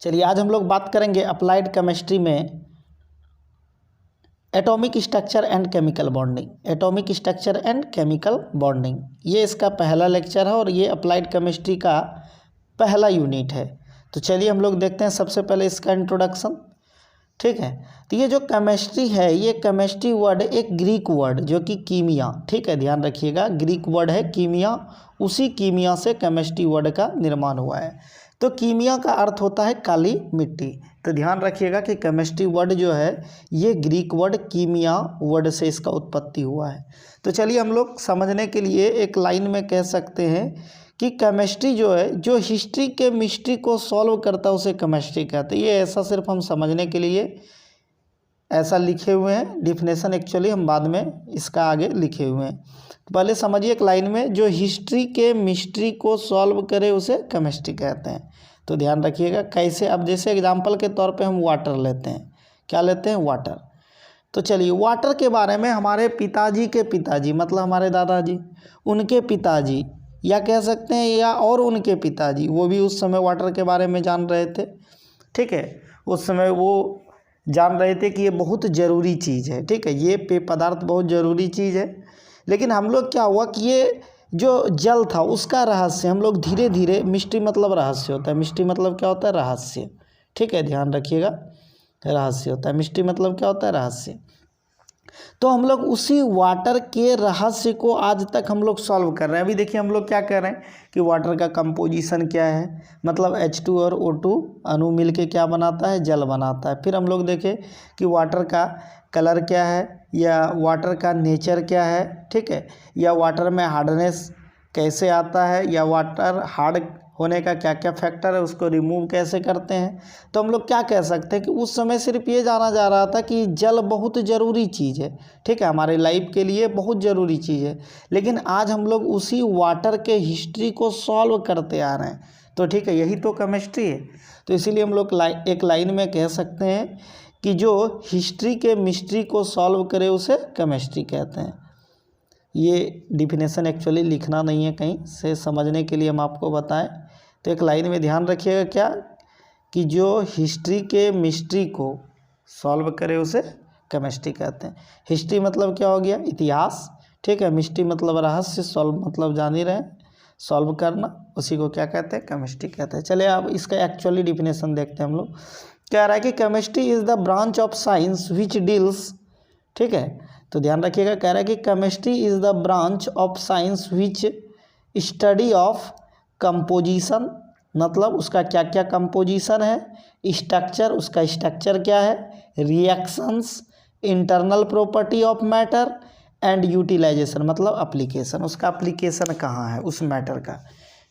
चलिए आज हम लोग बात करेंगे अप्लाइड केमिस्ट्री में atomic structure and chemical bonding. Atomic structure and chemical bonding ये इसका पहला लेक्चर है और ये अप्लाइड केमिस्ट्री का पहला यूनिट है। तो चलिए हम लोग देखते हैं सबसे पहले इसका इंट्रोडक्शन। ठीक है, तो ये जो केमिस्ट्री है ये केमिस्ट्री वर्ड एक ग्रीक वर्ड जो कि कीमिया, ठीक है ध्यान रखिएगा, ग्रीक वर्ड है कीमिया, उसी कीमिया से केमिस्ट्री वर्ड का निर्माण हुआ है। तो कीमिया का अर्थ होता है काली मिट्टी। तो ध्यान रखिएगा कि केमिस्ट्री वर्ड जो है ये ग्रीक वर्ड कीमिया वर्ड से इसका उत्पत्ति हुआ है। तो चलिए हम लोग समझने के लिए एक लाइन में कह सकते हैं कि केमिस्ट्री जो है जो हिस्ट्री के मिस्ट्री को सॉल्व करता है उसे केमिस्ट्री कहते हैं। ये ऐसा सिर्फ हम समझने के लिए ऐसा लिखे हुए हैं, डिफिनेशन एक्चुअली हम बाद में इसका आगे लिखे हुए हैं। पहले समझिए एक लाइन में, जो हिस्ट्री के मिस्ट्री को सॉल्व करे उसे केमिस्ट्री कहते हैं। तो ध्यान रखिएगा कैसे। अब जैसे एग्जांपल के तौर पे हम वाटर लेते हैं, क्या लेते हैं, वाटर। तो चलिए वाटर के बारे में हमारे पिताजी के पिताजी मतलब हमारे दादाजी, उनके पिताजी या कह सकते हैं या और उनके पिताजी, वो भी उस समय वाटर के बारे में जान रहे थे। ठीक है, उस समय वो जान रहे थे कि ये बहुत ज़रूरी चीज़ है। ठीक है, ये पेय पदार्थ बहुत ज़रूरी चीज़ है। लेकिन हम लोग क्या हुआ कि ये जो जल था उसका रहस्य हम लोग धीरे धीरे, मिस्ट्री मतलब रहस्य होता है, मिस्ट्री मतलब क्या होता है, रहस्य। ठीक है, ध्यान रखिएगा, रहस्य होता है। मिस्ट्री मतलब क्या होता है, रहस्य। तो हम लोग उसी वाटर के रहस्य को आज तक हम लोग सॉल्व कर रहे हैं। अभी देखिए हम लोग क्या कर रहे हैं कि वाटर का कंपोजिशन क्या है, मतलब H2 और O2 अणु मिल के क्या बनाता है, जल बनाता है। फिर हम लोग देखें कि वाटर का कलर क्या है या वाटर का नेचर क्या है, ठीक है, या वाटर में हार्डनेस कैसे आता है या वाटर हार्ड होने का क्या क्या फैक्टर है, उसको रिमूव कैसे करते हैं। तो हम लोग क्या कह सकते हैं कि उस समय सिर्फ ये जाना जा रहा था कि जल बहुत ज़रूरी चीज़ है, ठीक है, हमारे लाइफ के लिए बहुत ज़रूरी चीज़ है। लेकिन आज हम लोग उसी वाटर के हिस्ट्री को सॉल्व करते आ रहे हैं। तो ठीक है, यही तो केमिस्ट्री है। तो इसीलिए हम लोग एक लाइन में कह सकते हैं कि जो हिस्ट्री के मिस्ट्री को सॉल्व करे उसे केमिस्ट्री कहते हैं। ये डिफिनेशन एक्चुअली लिखना नहीं है, कहीं से समझने के लिए हम आपको बताएं। तो एक लाइन में ध्यान रखिएगा क्या, कि जो हिस्ट्री के मिस्ट्री को सॉल्व करे उसे केमिस्ट्री कहते हैं। हिस्ट्री मतलब क्या हो गया, इतिहास। ठीक है, मिस्ट्री मतलब रहस्य, सॉल्व मतलब जान ही रहे हैं, सॉल्व करना, उसी को क्या कहते हैं, केमिस्ट्री कहते हैं। चलिए अब इसका एक्चुअली डिफिनेशन देखते हैं हम लोग। कह रहा है कि chemistry is the branch of science which deals, ठीक है, तो ध्यान रखिएगा, कह रहा है कि chemistry is the branch of science which study of composition, मतलब उसका क्या क्या कंपोजिशन है, स्ट्रक्चर, उसका स्ट्रक्चर क्या है, reactions, internal property of matter and utilization मतलब एप्लीकेशन, उसका एप्लीकेशन कहाँ है उस मैटर का।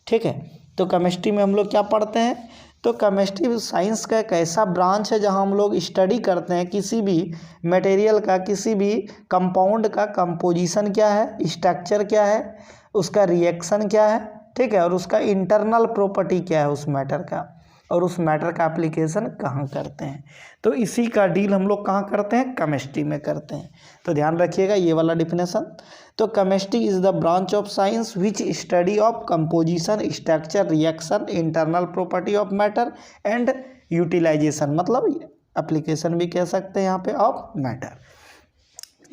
ठीक है, तो केमिस्ट्री में हम लोग क्या पढ़ते हैं, तो केमिस्ट्री साइंस का एक ऐसा ब्रांच है जहां हम लोग स्टडी करते हैं किसी भी मटेरियल का, किसी भी कंपाउंड का कंपोजिशन क्या है, स्ट्रक्चर क्या है, उसका रिएक्शन क्या है, ठीक है, और उसका इंटरनल प्रॉपर्टी क्या है उस मैटर का, और उस मैटर का एप्लीकेशन कहाँ करते हैं। तो इसी का डील हम लोग कहाँ करते हैं, केमिस्ट्री में करते हैं। तो ध्यान रखिएगा ये वाला डिफिनेशन। तो chemistry is the branch of science which study of composition, structure, reaction, internal property of matter and utilization मतलब एप्लीकेशन भी कह सकते हैं यहाँ पे ऑफ मैटर।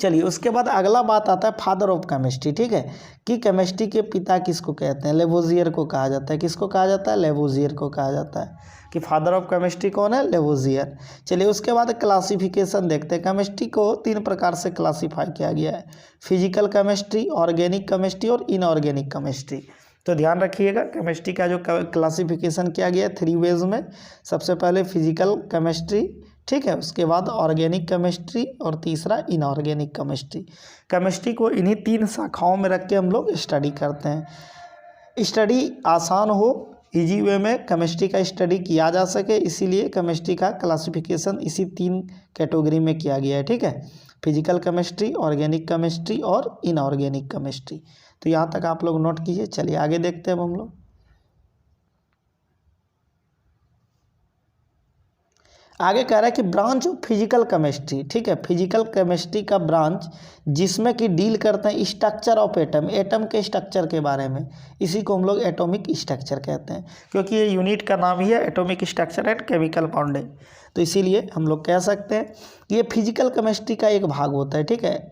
चलिए उसके बाद अगला बात आता है फादर ऑफ केमिस्ट्री। ठीक है, कि केमिस्ट्री के पिता किसको कहते हैं, लेवोजियर को कहा जाता है। किसको कहा जाता है, लेवोजियर को कहा जाता है। कि फादर ऑफ केमिस्ट्री कौन है, लेवोजियर। चलिए उसके बाद क्लासिफिकेशन देखते हैं। केमिस्ट्री को 3 प्रकार से क्लासीफाई किया गया है, फिजिकल केमिस्ट्री, ऑर्गेनिक केमिस्ट्री और इनऑर्गेनिक केमिस्ट्री। तो ध्यान रखिएगा केमिस्ट्री का जो क्लासिफिकेशन किया गया है 3 वेज में। सबसे पहले फिजिकल केमिस्ट्री, ठीक है, उसके बाद ऑर्गेनिक केमिस्ट्री और तीसरा इनऑर्गेनिक केमिस्ट्री। केमिस्ट्री को इन्हीं 3 शाखाओं में रख के हम लोग स्टडी करते हैं। स्टडी आसान हो, इजी वे में केमिस्ट्री का स्टडी किया जा सके, इसीलिए केमिस्ट्री का क्लासिफिकेशन इसी 3 कैटेगरी में किया गया है। ठीक है, फिजिकल केमिस्ट्री, ऑर्गेनिक केमिस्ट्री और इनऑर्गेनिक केमिस्ट्री। तो यहाँ तक आप लोग नोट कीजिए। चलिए आगे देखते हैं अब हम लोग। आगे कह रहा है कि ब्रांच ऑफ फिजिकल केमिस्ट्री, ठीक है, फिजिकल केमिस्ट्री का ब्रांच जिसमें कि डील करते हैं स्ट्रक्चर ऑफ एटम, एटम के स्ट्रक्चर के बारे में, इसी को हम लोग एटॉमिक स्ट्रक्चर कहते हैं, क्योंकि ये यूनिट का नाम ही है atomic structure and chemical bonding, तो इसीलिए हम लोग कह सकते हैं ये फिजिकल केमिस्ट्री का एक भाग होता है। ठीक है,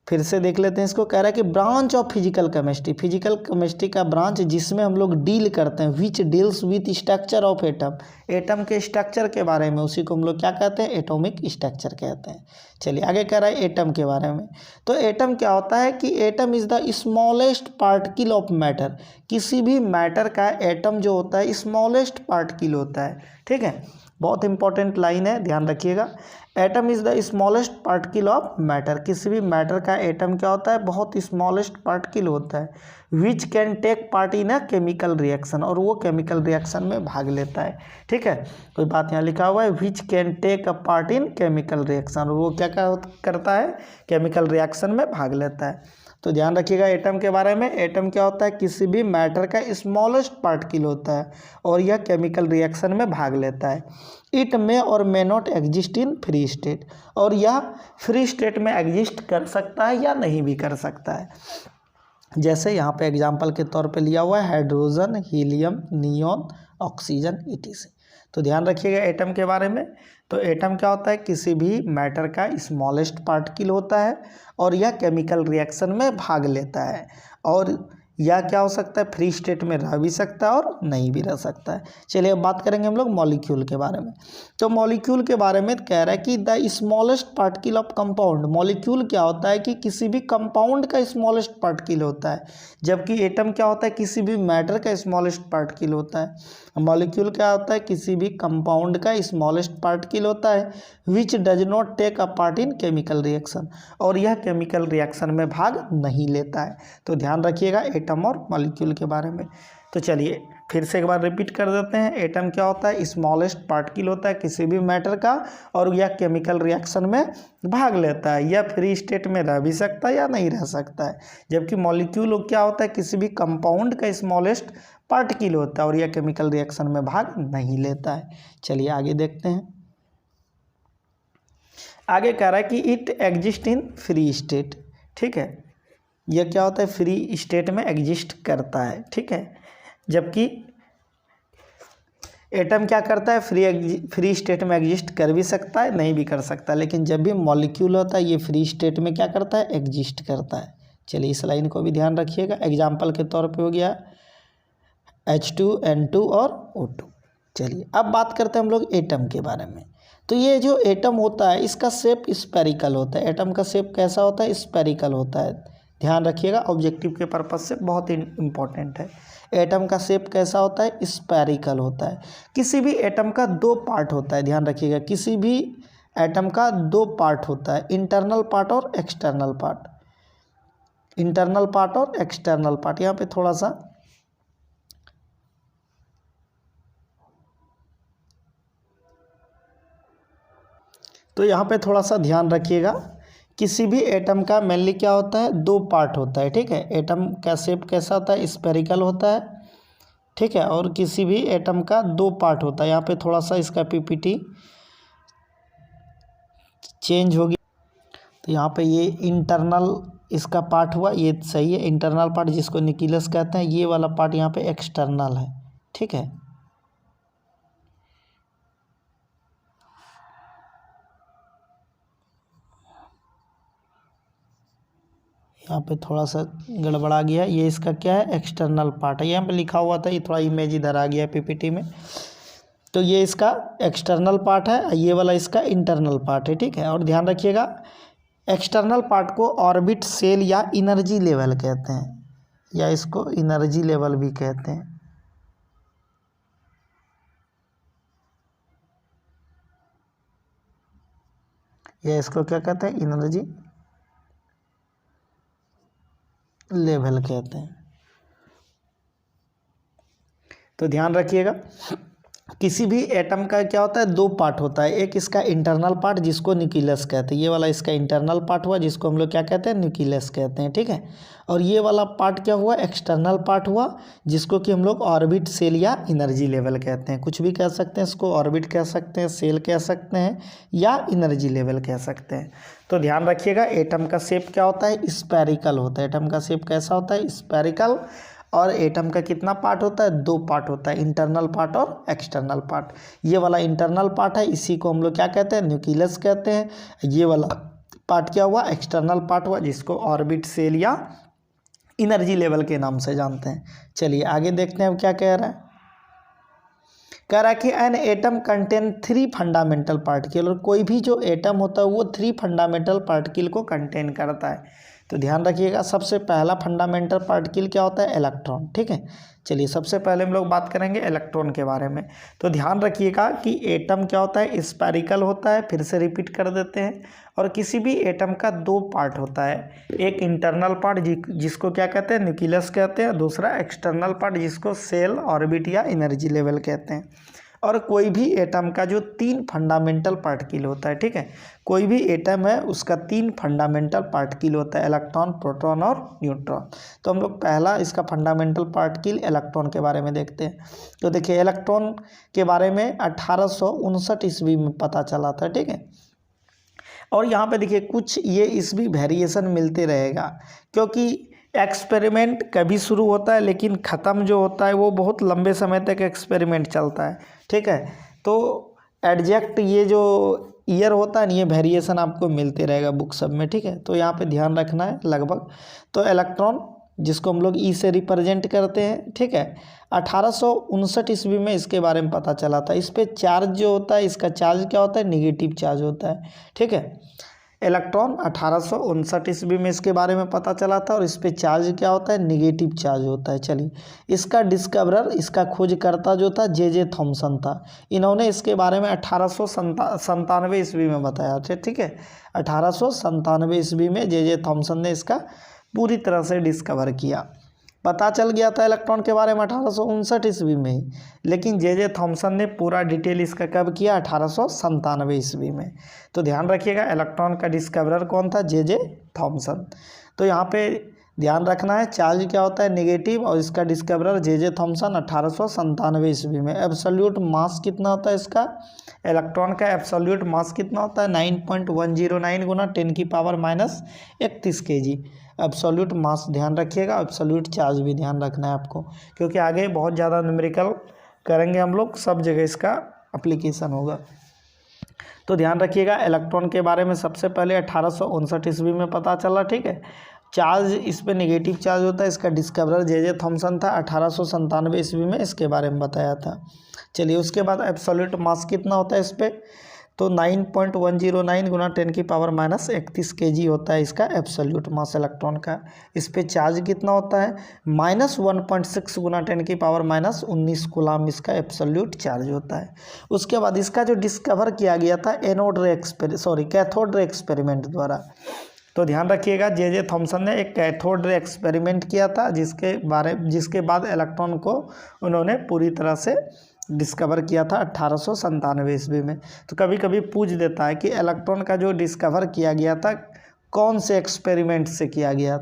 फिर से देख लेते हैं इसको। कह रहा है कि branch of physical chemistry, physical chemistry का ब्रांच जिसमें हम लोग डील करते हैं, which deals with structure of atom, atom के स्ट्रक्चर के बारे में, उसी को हम लोग क्या कहते हैं, एटॉमिक स्ट्रक्चर कहते हैं। चलिए आगे कह रहा है एटम के बारे में। तो एटम क्या होता है कि atom is the smallest particle of matter, किसी भी मैटर का एटम जो होता है स्मॉलेस्ट पार्टिकल होता है। ठीक है, बहुत इंपॉर्टेंट लाइन है, ध्यान रखिएगा। Atom is the smallest particle of matter, किसी भी मैटर का एटम क्या होता है, बहुत स्मॉलेस्ट पार्टिकल होता है, which can take part in a chemical reaction, और वो केमिकल रिएक्शन में भाग लेता है। ठीक है, कोई बात यहाँ लिखा हुआ है which can take a part in chemical reaction, और वो क्या करता है, केमिकल रिएक्शन में भाग लेता है। तो ध्यान रखिएगा एटम के बारे में। एटम क्या होता है, किसी भी मैटर का स्मॉलेस्ट पार्टिकल होता है और यह केमिकल रिएक्शन में भाग लेता है। इट मे और may not exist in free state, और यह फ्री स्टेट में एग्जिस्ट कर सकता है या नहीं भी कर सकता है। जैसे यहाँ पे एग्जाम्पल के तौर पे लिया हुआ है hydrogen, helium, neon, oxygen, etc. तो ध्यान रखिएगा एटम के बारे में। तो एटम क्या होता है, किसी भी मैटर का स्मॉलेस्ट पार्टिकल होता है और यह केमिकल रिएक्शन में भाग लेता है, और या क्या हो सकता है, फ्री स्टेट में रह भी सकता है और नहीं भी रह सकता है। चलिए अब बात करेंगे हम लोग मॉलिक्यूल के बारे में। तो मॉलिक्यूल के बारे में कह रहा है कि the smallest particle of compound, molecule क्या होता है कि किसी भी कंपाउंड का स्मॉलेस्ट पार्टिकल होता है, जबकि एटम क्या होता है, किसी भी मैटर का स्मॉलेस्ट पार्टिकल होता है। मॉलिक्यूल क्या होता है, किसी भी कंपाउंड का स्मॉलेस्ट पार्टिकल होता है, which does not take a part in chemical reaction, और यह केमिकल रिएक्शन में भाग नहीं लेता है। तो ध्यान रखिएगा एटम और मॉलिक्यूल के बारे में। तो चलिए फिर से एक बार रिपीट कर देते हैं। एटम क्या होता है, स्मॉलेस्ट पार्टिकल होता है किसी भी मैटर का, और यह केमिकल रिएक्शन में भाग लेता है, या फ्री स्टेट में रह भी सकता है या नहीं रह सकता है। जबकि मॉलिक्यूल क्या होता है, किसी भी कंपाउंड का स्मॉलेस्ट पार्टिकल होता है और यह केमिकल रिएक्शन में भाग नहीं लेता है। चलिए आगे देखते हैं। आगे कह रहा है कि it exist in free state. ठीक है, यह क्या होता है, फ्री स्टेट में एग्जिस्ट करता है। ठीक है, जबकि एटम क्या करता है, फ्री स्टेट में एग्जिस्ट कर भी सकता है, नहीं भी कर सकता, लेकिन जब भी मॉलिक्यूल होता है ये फ्री स्टेट में क्या करता है, एग्जिस्ट करता है। चलिए इस लाइन को भी ध्यान रखिएगा। एग्जाम्पल के तौर पे हो गया H2N2 और O2। चलिए अब बात करते हैं हम लोग एटम के बारे में। तो ये जो एटम होता है इसका शेप स्पेरिकल होता है। एटम का शेप कैसा होता है, स्पेरिकल होता है। ध्यान रखिएगा, ऑब्जेक्टिव के पर्पज से बहुत इंपॉर्टेंट है। एटम का शेप कैसा होता है, स्पेरिकल होता है। किसी भी एटम का दो पार्ट होता है, ध्यान रखिएगा, किसी भी एटम का दो पार्ट होता है, इंटरनल पार्ट और एक्सटर्नल पार्ट। इंटरनल पार्ट और एक्सटर्नल पार्ट, यहाँ पे थोड़ा सा तो यहाँ पे थोड़ा सा ध्यान रखिएगा। किसी भी एटम का मेनली क्या होता है, दो पार्ट होता है। ठीक है, एटम का शेप कैसा होता है, स्पेरिकल होता है। ठीक है, और किसी भी एटम का दो पार्ट होता है। यहाँ पे थोड़ा सा इसका पीपीटी चेंज हो गया, तो यहाँ पे ये इंटरनल इसका पार्ट हुआ, ये सही है। इंटरनल पार्ट जिसको न्यूक्लियस कहते हैं, ये वाला पार्ट यहाँ पे एक्सटर्नल है। ठीक है, यहाँ पे थोड़ा सा गड़बड़ा गया, ये इसका क्या है, एक्सटर्नल पार्ट है। यहाँ पे लिखा हुआ था, ये थोड़ा इमेज इधर आ गया है पीपीटी में। तो ये इसका एक्सटर्नल पार्ट है, ये वाला इसका इंटरनल पार्ट है। ठीक है, और ध्यान रखिएगा एक्सटर्नल पार्ट को ऑर्बिट सेल या एनर्जी लेवल कहते हैं, या इसको एनर्जी लेवल भी कहते हैं। या इसको क्या कहते हैं, एनर्जी लेवल कहते हैं। तो ध्यान रखिएगा किसी भी एटम का क्या होता है, दो पार्ट होता है। एक इसका इंटरनल पार्ट जिसको न्यूक्लियस कहते हैं, ये वाला इसका इंटरनल पार्ट हुआ जिसको हम लोग क्या कहते हैं, न्यूक्लियस कहते हैं, ठीक है। और ये वाला पार्ट क्या हुआ, एक्सटर्नल पार्ट हुआ जिसको कि हम लोग ऑर्बिट, सेल या एनर्जी लेवल कहते हैं। कुछ भी कह सकते हैं इसको, ऑर्बिट कह सकते हैं, सेल कह सकते हैं या एनर्जी लेवल कह सकते हैं। तो ध्यान रखिएगा, एटम का शेप क्या होता है, स्फेरिकल होता है। एटम का शेप कैसा होता है, स्फेरिकल। और एटम का कितना पार्ट होता है, दो पार्ट होता है, इंटरनल पार्ट और एक्सटर्नल पार्ट। ये वाला इंटरनल पार्ट है, इसी को हम लोग क्या कहते हैं, न्यूक्लियस कहते हैं। ये वाला पार्ट क्या हुआ, एक्सटर्नल पार्ट हुआ जिसको ऑर्बिट, सेल या एनर्जी लेवल के नाम से जानते हैं। चलिए आगे देखते हैं अब क्या कह रहा है। कह रहा है कि an atom contain 3 fundamental particle, और कोई भी जो एटम होता है वो 3 फंडामेंटल पार्टिकल को कंटेन करता है। तो ध्यान रखिएगा, सबसे पहला फंडामेंटल पार्टिकल क्या होता है, इलेक्ट्रॉन, ठीक है। चलिए सबसे पहले हम लोग बात करेंगे इलेक्ट्रॉन के बारे में। तो ध्यान रखिएगा कि एटम क्या होता है, स्फेरिकल होता है, फिर से रिपीट कर देते हैं। और किसी भी एटम का दो पार्ट होता है, एक इंटरनल पार्ट जिसको क्या कहते हैं, न्यूक्लियस कहते हैं, दूसरा एक्सटर्नल पार्ट जिसको सेल, ऑर्बिट या एनर्जी लेवल कहते हैं। और कोई भी एटम का जो 3 फंडामेंटल पार्टिकल होता है, ठीक है, कोई भी एटम है उसका 3 फंडामेंटल पार्टिकल होता है, इलेक्ट्रॉन, प्रोटॉन और न्यूट्रॉन। तो हम लोग पहला इसका फंडामेंटल पार्टिकल इलेक्ट्रॉन के बारे में देखते हैं। तो देखिए इलेक्ट्रॉन के बारे में 1859 ईस्वी में पता चला था, ठीक है। और यहाँ पे देखिए कुछ ये ईस्वी वेरिएशन मिलते रहेगा, क्योंकि एक्सपेरिमेंट कभी शुरू होता है लेकिन ख़त्म जो होता है वो बहुत लंबे समय तक एक्सपेरिमेंट चलता है, ठीक है। तो एग्जैक्ट ये जो ईयर होता है ना, ये वेरिएशन आपको मिलते रहेगा बुक सब में, ठीक है। तो यहाँ पे ध्यान रखना है लगभग। तो इलेक्ट्रॉन जिसको हम लोग ई से रिप्रेजेंट करते हैं, ठीक है, 1859 ईस्वी में इसके बारे में पता चला था। इस पर चार्ज जो होता है, इसका चार्ज क्या होता है, निगेटिव चार्ज होता है, ठीक है। इलेक्ट्रॉन 1859 ईस्वी में इसके बारे में पता चला था और इस पे चार्ज क्या होता है, निगेटिव चार्ज होता है। चलिए इसका डिस्कवरर, इसका खोजकर्ता जो था जे थॉमसन था। इन्होंने इसके बारे में 1897 ईस्वी में बताया था, ठीक है। 1897 ईस्वी में जे थॉमसन ने इसका पूरी तरह से डिस्कवर किया। पता चल गया था इलेक्ट्रॉन के बारे में 1859 ईस्वी में ही, लेकिन जे थॉमसन ने पूरा डिटेल इसका कब किया, 1897 ईस्वी में। तो ध्यान रखिएगा इलेक्ट्रॉन का डिस्कवरर कौन था, जे थॉमसन। तो यहाँ पे ध्यान रखना है, चार्ज क्या होता है, नेगेटिव, और इसका डिस्कवरर जे थॉमसन 1897 ईस्वी में। एब्सोल्यूट मास कितना होता है इसका, इलेक्ट्रॉन का एब्सोल्यूट मास कितना होता है, 9.109 गुना 10⁻31 kg एब्सोल्यूट मास। ध्यान रखिएगा, एब्सोल्यूट चार्ज भी ध्यान रखना है आपको, क्योंकि आगे बहुत ज़्यादा न्यूमेरिकल करेंगे हम लोग, सब जगह इसका एप्लीकेशन होगा। तो ध्यान रखिएगा इलेक्ट्रॉन के बारे में सबसे पहले 1859 ईस्वी में पता चला, ठीक है। चार्ज इस पे नेगेटिव चार्ज होता है, इसका डिस्कवरर जे थॉमसन था, 1897 ईस्वी में इसके बारे में बताया था। चलिए उसके बाद एब्सोल्यूट मास कितना होता है इस पर, तो 9.109 गुना 10⁻31 kg होता है इसका एब्सोल्यूट मास इलेक्ट्रॉन का। इस पे चार्ज कितना होता है, -1.6 गुना 10⁻19 कूलाम इसका एब्सोल्यूट चार्ज होता है। उसके बाद इसका जो डिस्कवर किया गया था कैथोड रे एक्सपेरिमेंट द्वारा। तो ध्यान रखिएगा जे थॉमसन ने एक कैथोड रे एक्सपेरिमेंट किया था, जिसके बाद इलेक्ट्रॉन को उन्होंने पूरी तरह से डिस्कवर किया था 1897 ईस्वी में। तो कभी कभी पूछ देता है कि इलेक्ट्रॉन का जो डिस्कवर किया गया था कौन से एक्सपेरिमेंट से किया गया,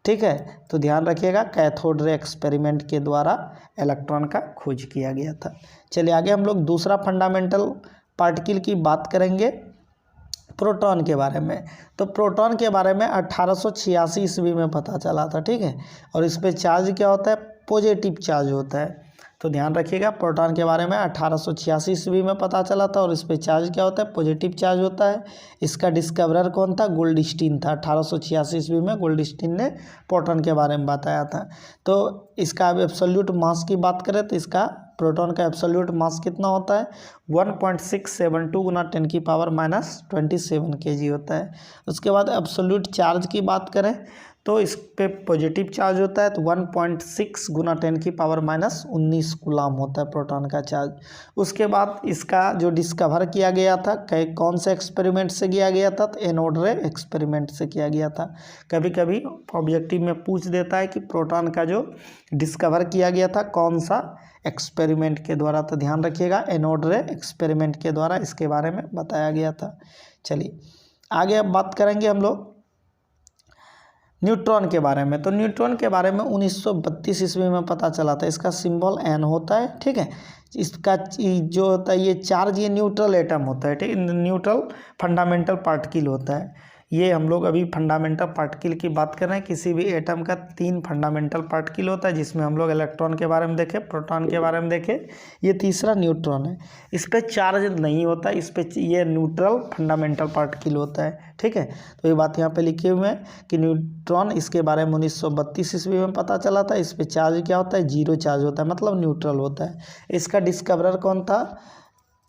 ठीक है। तो ध्यान रखिएगा कैथोड रे एक्सपेरिमेंट के द्वारा इलेक्ट्रॉन का खोज किया गया था। चलिए आगे हम लोग दूसरा फंडामेंटल पार्टिकल की बात करेंगे, प्रोटॉन के बारे में। तो प्रोटॉन के बारे में 1886 ईस्वी में पता चला था, ठीक है। और इस पर चार्ज क्या होता है, पॉजिटिव चार्ज होता है। तो ध्यान रखिएगा प्रोटॉन के बारे में 1886 ईस्वी में पता चला था और इस पर चार्ज क्या होता है, पॉजिटिव चार्ज होता है। इसका डिस्कवरर कौन था, गोल्डस्टीन था। 1886 ईस्वी में गोल्डस्टीन ने प्रोटॉन के बारे में बताया था। तो इसका अब एब्सोल्यूट मास की बात करें तो इसका प्रोटॉन का एब्सोल्यूट मास कितना होता है, 1.672 गुना 10⁻⁻27 kg होता है। उसके बाद एब्सोल्यूट चार्ज की बात करें तो इस पे पॉजिटिव चार्ज होता है, तो 1.6 गुना 10⁻⁻19 कूलाम होता है प्रोटॉन का चार्ज। उसके बाद इसका जो डिस्कवर किया गया था कौन से एक्सपेरिमेंट से किया गया था, तो एनोड रे एक्सपेरिमेंट से किया गया था। कभी कभी ऑब्जेक्टिव में पूछ देता है कि प्रोटॉन का जो डिस्कवर किया गया था कौन सा एक्सपेरिमेंट के द्वारा, तो ध्यान रखिएगा एनोड रे एक्सपेरिमेंट के द्वारा इसके बारे में बताया गया था। चलिए आगे अब बात करेंगे हम लोग न्यूट्रॉन के बारे में। तो न्यूट्रॉन के बारे में 1932 ईस्वी में पता चला था। इसका सिंबल एन होता है, ठीक है। इसका जो होता है ये चार्ज, ये न्यूट्रल एटम होता है, ठीक, न्यूट्रल फंडामेंटल पार्टिकल होता है। ये हम लोग अभी फंडामेंटल पार्टिकल की बात कर रहे हैं। किसी भी एटम का 3 फंडामेंटल पार्टिकल होता है, जिसमें हम लोग इलेक्ट्रॉन के बारे में देखे, प्रोटॉन के बारे में देखे, ये तीसरा न्यूट्रॉन है। इस पर चार्ज नहीं होता, इस पर ये न्यूट्रल फंडामेंटल पार्टिकल होता है, ठीक है। तो ये बात यहाँ पे लिखे हुए हैं कि न्यूट्रॉन, इसके बारे में 1932 ईस्वी में पता चला था। इस पर चार्ज क्या होता है, 0 चार्ज होता है, मतलब न्यूट्रल होता है। इसका डिस्कवरर कौन था,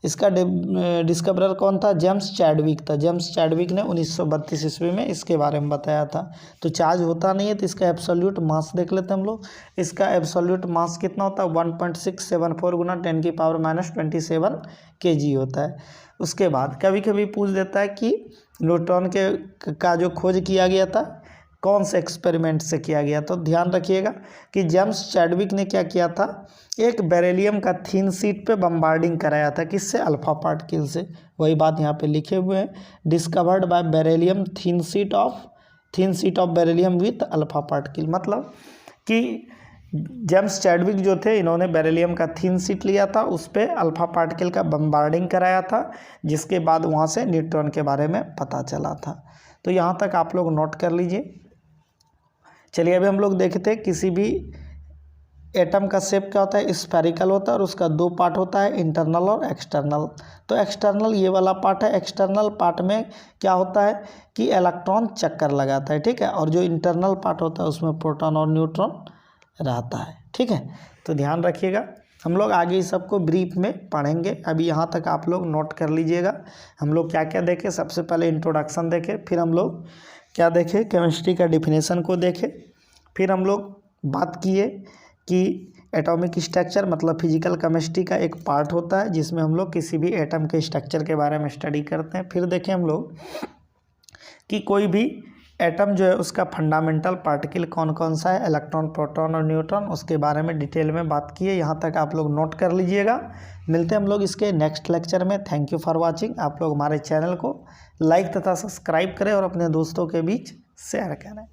इसका डिस्कवरर कौन था, जेम्स चैडविक था। जेम्स चैडविक ने 1932 ईस्वी में इसके बारे में बताया था। तो चार्ज होता नहीं है, तो इसका एब्सोल्यूट मास देख लेते हैं हम लोग। इसका एब्सोल्यूट मास कितना होता है, 1.674 गुना 10⁻⁻27 kg होता है। उसके बाद कभी कभी पूछ देता है कि न्यूट्रॉन का जो खोज किया गया था कौन से एक्सपेरिमेंट से किया गया। तो ध्यान रखिएगा कि जेम्स चैडविक ने क्या किया था, एक बेरिलियम का थिन शीट पे बम्बार्डिंग कराया था, किससे, अल्फा पार्टिकल से। वही बात यहाँ पे लिखे हुए हैं, discovered by beryllium thin sheet of beryllium with alpha particle. मतलब कि जेम्स चैडविक जो थे, इन्होंने बेरिलियम का थिन शीट लिया था, उस पर अल्फा पार्टिकल का बम्बार्डिंग कराया था, जिसके बाद वहाँ से न्यूट्रॉन के बारे में पता चला था। तो यहाँ तक आप लोग नोट कर लीजिए। चलिए अभी हम लोग देखते हैं किसी भी एटम का शेप क्या होता है, स्फेरिकल होता है, और उसका 2 पार्ट होता है, इंटरनल और एक्सटर्नल। तो एक्सटर्नल ये वाला पार्ट है। एक्सटर्नल पार्ट में क्या होता है कि इलेक्ट्रॉन चक्कर लगाता है, ठीक है, और जो इंटरनल पार्ट होता है उसमें प्रोटॉन और न्यूट्रॉन रहता है, ठीक है। तो ध्यान रखिएगा, हम लोग आगे इस सबको ब्रीफ में पढ़ेंगे। अभी यहाँ तक आप लोग नोट कर लीजिएगा। हम लोग क्या क्या देखें, सबसे पहले इंट्रोडक्शन देखें, फिर हम लोग क्या देखें, केमिस्ट्री का डिफिनेशन को देखें, फिर हम लोग बात किए कि एटॉमिक स्ट्रक्चर मतलब फिजिकल केमिस्ट्री का एक पार्ट होता है, जिसमें हम लोग किसी भी एटम के स्ट्रक्चर के बारे में स्टडी करते हैं। फिर देखें हम लोग कि कोई भी एटम जो है उसका फंडामेंटल पार्टिकल कौन कौन सा है, इलेक्ट्रॉन, प्रोटॉन और न्यूट्रॉन, उसके बारे में डिटेल में बात किए। यहाँ तक आप लोग नोट कर लीजिएगा। मिलते हैं हम लोग इसके नेक्स्ट लेक्चर में। Thank you for watching. आप लोग हमारे चैनल को लाइक तथा सब्सक्राइब करें और अपने दोस्तों के बीच शेयर करें।